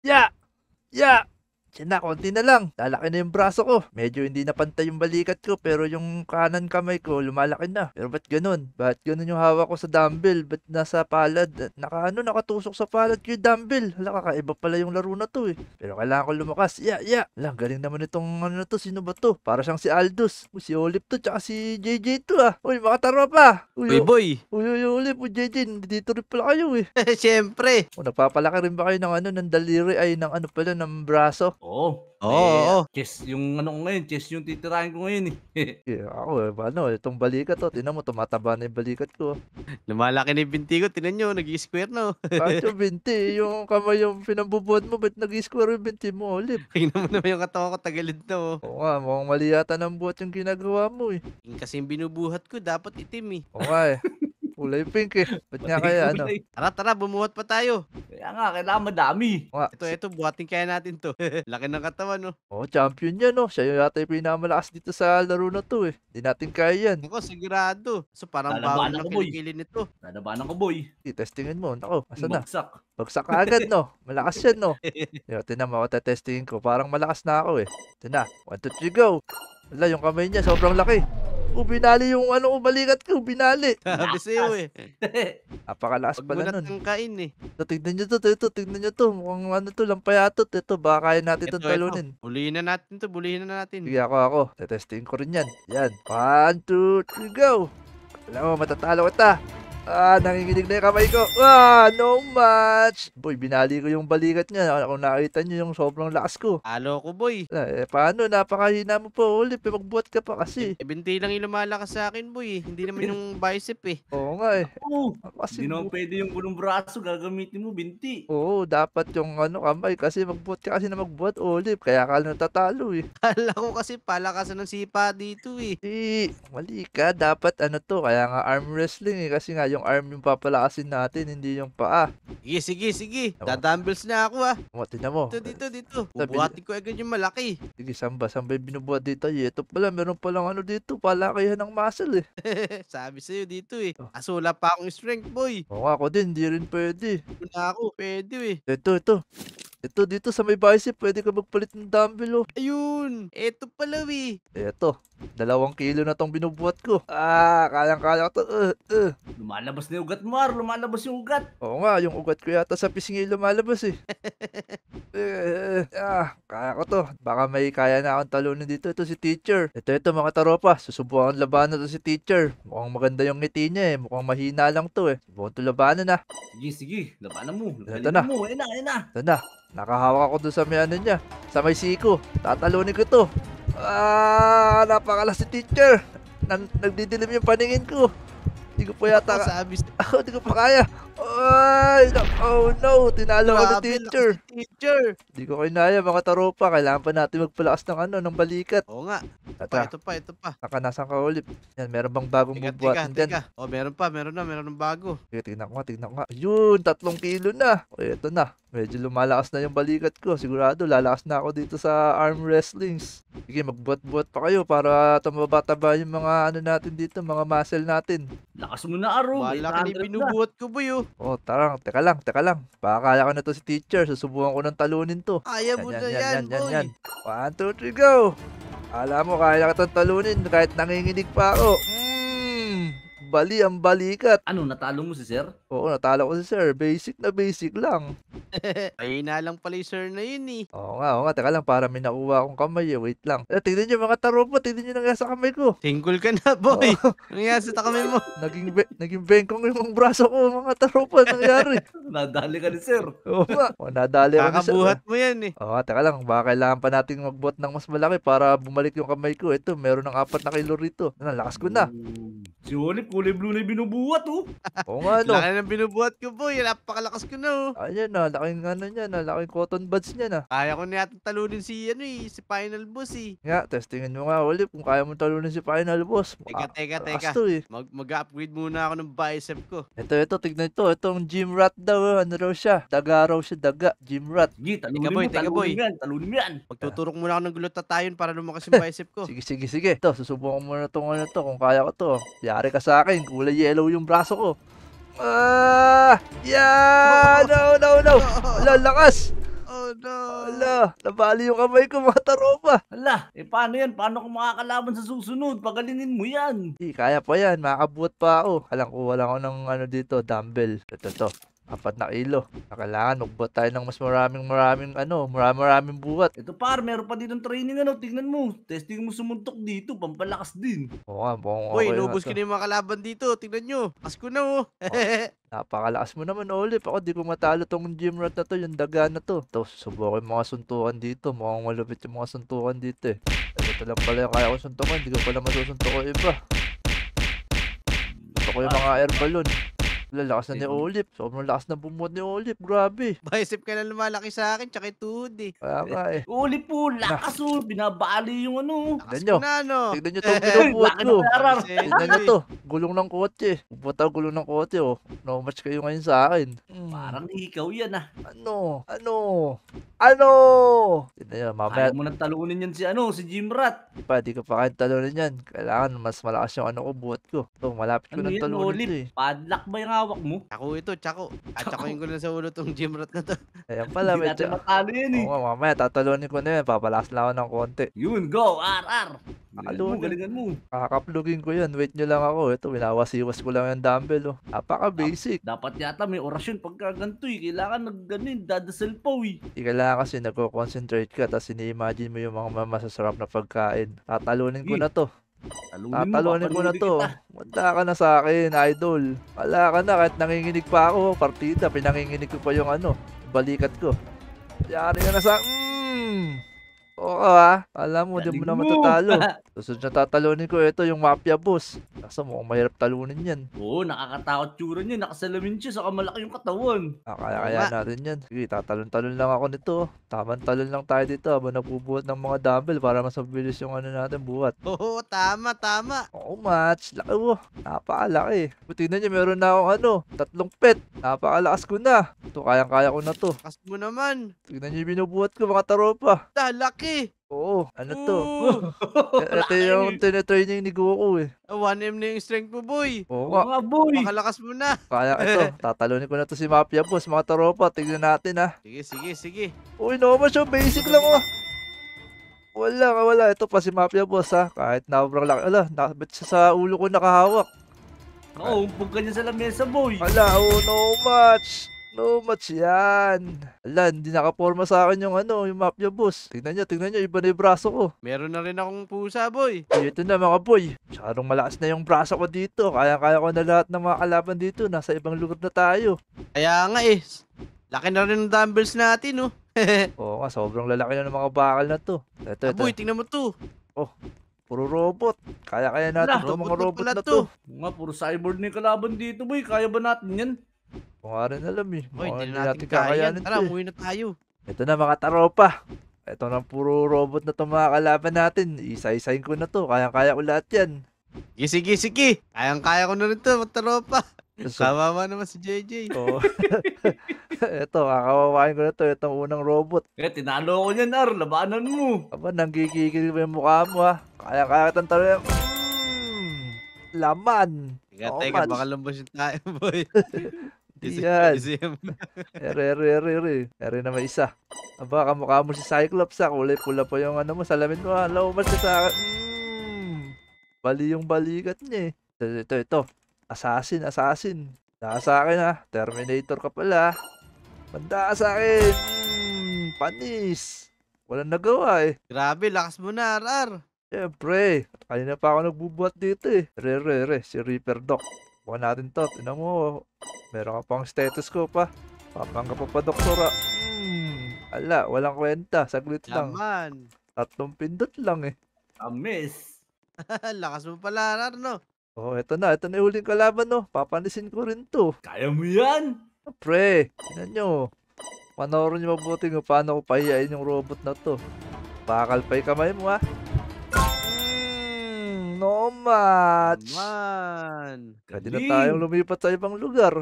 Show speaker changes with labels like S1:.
S1: Ya! Ya! Yan na, konti na lang. Lalaki na yung braso ko. Medyo hindi na pantay yung balikat ko, pero yung kanan kamay ko, lumalaki na. Pero ba't ganun? Ba't ganun yung hawak ko sa dumbbell? Ba't nasa palad? Nakatusok sa palad ko yung dumbbell. Hala, kakaiba pala yung laro na to eh. Pero kailangan ko lumakas. Ya! Hala, galing naman itong ano na to. Sino ba to? Para siyang si Aldous. Uy, si Olip to, tsaka si JJ to ah. Uy, mga tropa.
S2: Uy, boy.
S1: Uy, Olip, uy, JJ, dito rin pala kayo eh.
S2: Siyempre.
S1: O, nagpapalaki rin ba kayo ng ano, ng daliri ay ng ano pala, ng braso?
S3: Oo.
S2: Oo.
S3: Chess yung ano ko ngayon, chess yung titirahin ko ngayon eh.
S1: Yeah, ako ano, itong balikat to, tingnan mo, tumataba na yung balikat ko.
S2: Lumalaki na yung binti ko. Tinan nyo, nag-i-square na.
S1: Kahit yung binti, yung kamay yung pinambubuhat mo, ba't nag-square yung binti mo, Olip?
S2: Tingnan mo naman yung katawan ko, tagalid na oh.
S1: Oo nga, mukhang mali yata ng buhat yung ginagawa mo eh.
S2: Yung kasi yung binubuhat ko, dapat itim eh.
S1: Oo nga eh, kulay pink eh. Ba't nga kaya ano?
S2: Tara, bumuhat pa tayo.
S3: Kaya nga, kailangan madami.
S1: Oo nga,
S2: Ito, buhatin kaya natin to. Laki ng katawan oh.
S1: oh, champion yan no. Siya yung yata yung pinamalakas dito sa laro na to eh. Hindi natin kaya yan.
S2: Ako, sigurado. So, parang
S3: Lalabanan
S2: bawal ng
S3: ko, boy.
S2: kilikili nito.
S3: Nadabanan ko, boy.
S1: Testingin mo, nako, asa na?
S3: Bagsak.
S1: Bagsak ka agad no. Malakas yan no. Yo, tinan mo, testingin ko. Parang malakas na ako eh. Tina, 1, 2, 3, go! Wala, yung kamay niya, sobrang laki. Binali yung ano, balikat ko, binali.
S2: Sabi sa'yo eh.
S1: Napakalakas
S2: Huwag mo
S1: pala
S2: na
S1: nun.
S2: tangkain eh.
S1: Tignan nyo to, tignan nyo to. Mukhang ano to, lampayatot. Ito, baka kaya natin itong talunin.
S2: Bulihin na natin to, bulihin na natin.
S1: Sige, ako. Tetestingin ko rin yan. Yan. 1, 2, 3, go! Alam mo, matatalo kita. Nanginginig na yung kamay ko. No match. Boy, binali ko yung balikat niya. Kung nakita nyo yung sobrang lakas ko.
S2: Halo ko boy.
S1: Paano? Napakahina mo pa, Olip. Magbuhat ka pa kasi.
S2: Binti lang yung lumalakas sa akin boy. Hindi naman yung bicep eh.
S1: Oo nga eh.
S3: Oo.
S1: Kasi
S3: Hindi naman pwede yung bulong braso, gagamitin mo, binti.
S1: Oo, dapat yung ano kamay kasi magbuhat ka kasi na magbuhat, Olip. Kaya ka natatalo eh.
S2: Kala ko kasi palakasan ng sipa dito eh.
S1: Mali ka. Dapat ano to. Kaya nga arm wrestling eh. Kasi nga yung arm yung papalakasin natin, hindi yung paa.
S2: Sige. Dadumbbells na ako ah.
S1: Tingnan mo.
S2: Dito. Bubuhatin ko agad yung malaki.
S1: Sige, samba yung binubuhat dito. Ito pala, meron palang ano dito. Palakihan ng muscle eh.
S2: Sabi sa'yo dito eh. Kaso wala pa akong strength boy.
S1: Oo nga, ako din. Hindi rin pwede.
S2: Wala ako. Pwede eh.
S1: Ito, dito sa may bicep, pwede ka magpalit ng dumbbell, oh.
S2: Ayun. Eto pala eh.
S1: Ito, 2 kilo na tong binubuhat ko. Kayang-kaya ko to.
S3: Lumalabas na yung ugat mo, lumalabas yung ugat.
S1: Oo nga, yung ugat ko yata sa pisngi lumalabas eh. Kaya ko to. Baka may kaya na akong talunin dito. Ito si teacher. Ito mga taropa. Susubukan labanan to si teacher. Mukhang maganda yung ngiti niya eh. Mukhang mahina lang to eh. Subukan to labanan na.
S3: Sige, labanan mo.
S1: Ito na.
S3: Ayun na.
S1: Ito na. Nakahawak ako doon sa may ano niya. Sa may siko. Tatalunin ko to. Napakalas si teacher. Nagdidilim yung paningin ko. Hindi ko pa yata.
S2: Sabi
S1: Hindi ko pa kaya. Oh no, tinalo ko ng teacher. Hindi ko kinaya mga taropa. Kailangan pa natin magpalakas ng balikat.
S2: Oo nga. Ito pa.
S1: Nasaan ka ulit? Yan, meron bang bagong bubuhatin dyan?
S2: Oh, meron ng bago.
S1: Tingnan ko nga. Ayun, 3 kilo na. Ito na. Medyo lumalakas na yung balikat ko. Sigurado, lalakas na ako dito sa arm wrestlings. Sige, magbuhat-buhat pa kayo para tumaba-taba yung mga ano natin dito, mga muscle natin.
S3: Lakas mo na, Aro.
S2: Malaki na binubuhat ko, boy, oh.
S1: Teka lang. Baka kaya ko na to si teacher. Susubukan ko ng talunin to.
S2: Kaya mo na yan, boy.
S1: 1, 2, 3, go! Alam mo, kaya ka itong talunin kahit nanginginig pa ako. Bali ang balikat.
S3: Ano, natalo mo si Sir?
S1: Oo, natalo ko si Sir. Basic lang.
S2: Ay na lang pala yung sir na yun eh.
S1: Oo nga. Teka lang, para may nakuha akong kamay eh. Wait lang. Tignan nyo mga taropa. Tignan nyo nangyari sa kamay ko.
S2: Single ka na, boy. Nangyari sa kamay mo.
S1: Naging bengkong yung braso ko, mga taropa. Nangyari.
S3: Nadali ka ni Sir.
S1: Oo nga. Nadali ako ni Sir.
S2: Kakabuhat mo yan eh.
S1: Oo, teka lang. Baka kailangan pa natin magbuhat ng mas malaki para bumalik yung kamay ko. Ito, meron ng 4 na kilo rito. Lakas ko na.
S3: Si Olip, kulay blue na binubuhat, oh.
S1: Oo nga, no.
S2: Laki ng binubuhat ko, boy. Napakalakas ko na, oh.
S1: Ayan na, laking ano niya na, laking cotton buds niya na.
S2: Kaya ko na yata talunin si Final Boss eh.
S1: Nga, testingin mo nga ulit kung kaya mo talunin si Final Boss.
S2: Teka. Mag-upgrade muna ako ng bicep ko.
S1: Ito, tignan ito. Itong gym rat daw. Ano raw siya? Daga raw siya, Gym rat.
S3: Sige,
S2: Teka, boy.
S3: Talunin mo yan.
S2: Magtuturok muna ako ng glutathione para lumakas yung bicep ko.
S1: Sige. Ito, susubukan mo na itong ano to. Kung kaya ko to. Yari ka sa akin. Kulay yellow yung braso ko. No. Lalakas.
S2: no.
S1: Ala, nabali yung kamay ko mga tropa.
S3: Hala, paano yan? Paano kung makakalaban sa susunod? Pagalingin mo yan.
S1: Kaya pa yan, makakabuhat pa ako. Alam ko, wala ko ng ano dito, dumbbell. Ito. 4 na kilo. Kailangan, magbuhat tayo ng mas maraming buhat.
S3: Ito par, meron pa dito training ano. Tingnan mo. Testing mo sumuntok dito. Pampalakas din.
S1: Oo nga, mukhang
S2: Boy,
S1: okay nga
S2: inubos
S1: to.
S2: ko na yung mga kalaban dito. Tingnan nyo. Asko na oh.
S1: Napakalakas mo naman, Olip. Ako, di ko matalo tong gym rat na to, yung daga na to. Ito, susubukin mga suntukan dito. Mukhang malupit yung mga suntukan dito eh. Ito lang pala yung kaya ko suntukan. Di ko pala masusuntukan iba. Gusto ko yung mga air balloon. Lakas na ni Olip. Sobrang lakas na bumuhat ni Olip. Grabe.
S2: Bicep ka na lumalaki sa akin, tsaka yung tuhod eh.
S1: Kaya nga eh.
S3: Uli po, lakas oh. Binabali yung ano.
S2: Lakas
S1: Tignan nyo.
S2: ko na, no?
S1: Tignan nyo itong binubuhat
S3: Laki
S1: ko.
S3: ng arar.
S1: Tignan nyo to. Gulong ng kotse. Bubuhat ako gulong ng kotse oh. No match kayo ngayon sa akin.
S3: Parang ikaw yan ah.
S1: Ano? Tignan nyo. Mamaya.
S3: Kaya mo nang talunin yan si Jimrat.
S1: Di ko pa kaya talunin yan. Kailangan mas malakas yung ano ko, buhat ko. Ito, malapit ko
S3: Ano
S1: ng
S3: yan,
S1: talunin
S3: Olip?
S1: to eh.
S3: Padlock ba yung hawak mo?
S2: Tsako ito, tsako. At tsakoin ko lang sa ulo tong gym rat na to.
S1: Ayan pala,
S3: Hindi
S1: medyo.
S3: natin matalo yan eh.
S1: Oo nga, mamaya tatalunin ko na yan. Papalakas lang ako ng konti.
S3: Yun, go, RR.
S1: Nakalunin.
S3: Galingan mo.
S1: Kakaplugin ko yan. Wait nyo lang ako. Ito, winawasiwas ko lang yung dumbbell oh. Napaka-basic.
S3: Dapat yata may orasyon pagka ganito eh. Kailangan dadasal pa eh.
S1: Di kailangan kasi nagko-concentrate ka tapos ini-imagine mo yung mga masasarap na pagkain. Tatalunin ko na to. Tatalunin ko na to. Manda ka na sa akin, idol. Wala ka na kahit nanginginig pa ako. Partida, pinanginginig ko pa yung ano, balikat ko. Yari ka na sa... Oo ha. Alam mo, di mo na matatalo. Susunod na tatalunin ko, ito yung Mafia Boss. Kaso mukhang mahirap talunin yan.
S3: Oo, nakakatakot tsura niya. Nakasalamin siya, saka malaki yung katawan.
S1: Kaya natin yan. Sige, tatalon-talon lang ako nito. Tamang talon lang tayo dito habang nagbubuhat ng mga dumbbell para mas mabilis yung ano natin buhat.
S2: Oo, tama.
S1: Oo, match. Laki mo. Napakalaki. Tingnan niyo, meron na akong 3 pet. Napakalakas ko na. Ito, kayang-kaya ko na to.
S2: Lakas mo naman.
S1: Tingnan niyo yung binubuhat ko, mga taropa.
S2: Laki.
S1: Oo, ano to?
S2: Oo.
S1: Ito yung tinitraining ni Goku eh.
S2: 1M na yung strength mo, boy.
S1: Oo
S3: Oo
S1: nga.
S3: nga, boy.
S2: Makalakas mo na.
S1: Kaya ito, tatalunin ko na to si Mafia Boss, mga taropa. Tignan natin ha.
S2: Sige.
S1: Uy, no man siya. Basic lang oh. Wala. Ito pa si Mafia Boss ha. Kahit na sobrang laki. Ba't siya sa ulo ko nakahawak?
S3: Oo, umpog ka niya sa lamesa, boy.
S1: No match. No match yan. Hindi nakaporma sa akin yung yung Mafia Boss. Tingnan nyo, iba na yung braso ko.
S2: Meron na rin akong pusa, boy.
S1: Ito na mga boy. Masyadong malakas na yung braso ko dito. Kaya ko na lahat ng mga kalaban dito. Nasa ibang lugar na tayo.
S2: Kaya nga eh. Laki na rin ng dumbbells natin, oh.
S1: Oo nga, sobrang lalaki na ng mga bakal na to. Ito.
S2: Boy, tingnan mo to.
S1: Puro robot. Kaya natin itong mga robot na to.
S3: Oo nga, puro cyborg na yung kalaban dito, boy. Kaya ba natin yan?
S1: Kung nga rin alam eh.
S2: Boy,
S1: Mukhang
S2: hindi natin kaya yan.
S1: kakayanin
S2: Tara,
S1: to eh.
S2: umuwi na tayo.
S1: Ito na mga taropa. Ito na puro robot na itong mga kalaban natin. Isa-isahin ko na to. Kaya ko lahat yan.
S2: Sige. Kayang-kaya ko na rin to, magtaropa.
S1: So,
S2: Kawawa naman si JJ.
S1: Oo. Ito, kakawawain ko na to. Itong unang robot.
S3: Tinalo ko niyan, Ar. Labanan mo.
S1: Aba, nanggigigil ba yung mukha mo ha? Kaya kitang talo yan. Laman.
S2: Teka, baka lumbos yung tayo, boy.
S1: Yan. Ere na may isa. Aba, kamukha mo si Cyclops ha. Kulay pula pa yung mo. Salamin mo ha. Laumas ka sa akin. Bali yung balikat niya eh. Ito. Assassin. Banda sa akin ha. Terminator ka pala. Banda ka sa akin. Panis. Walang nagawa eh.
S2: Grabe, lakas mo na, RR.
S1: Siyempre. Kanina pa ako nagbubuhat dito eh. Si Reaper Doc. Bukan natin to. Tinan mo. Meron ka pang stethoscope pa. Papangga pa doktora. Walang kwenta. Saglit lang.
S2: Laman.
S1: 3 pindot lang eh.
S3: Amis.
S2: Lakas mo pala, RR, no?
S1: Oh, ito na yung huling kalaban no. Papanisin ko rin to.
S3: Kaya mo yan.
S1: Pre, tingnan nyo. Panoorin nyo mabuti kung paano ko pahiyain yung robot na to. Bakal pa yung kamay mo ha. No match.
S2: Man.
S1: Pwede na tayong lumipat sa ibang lugar.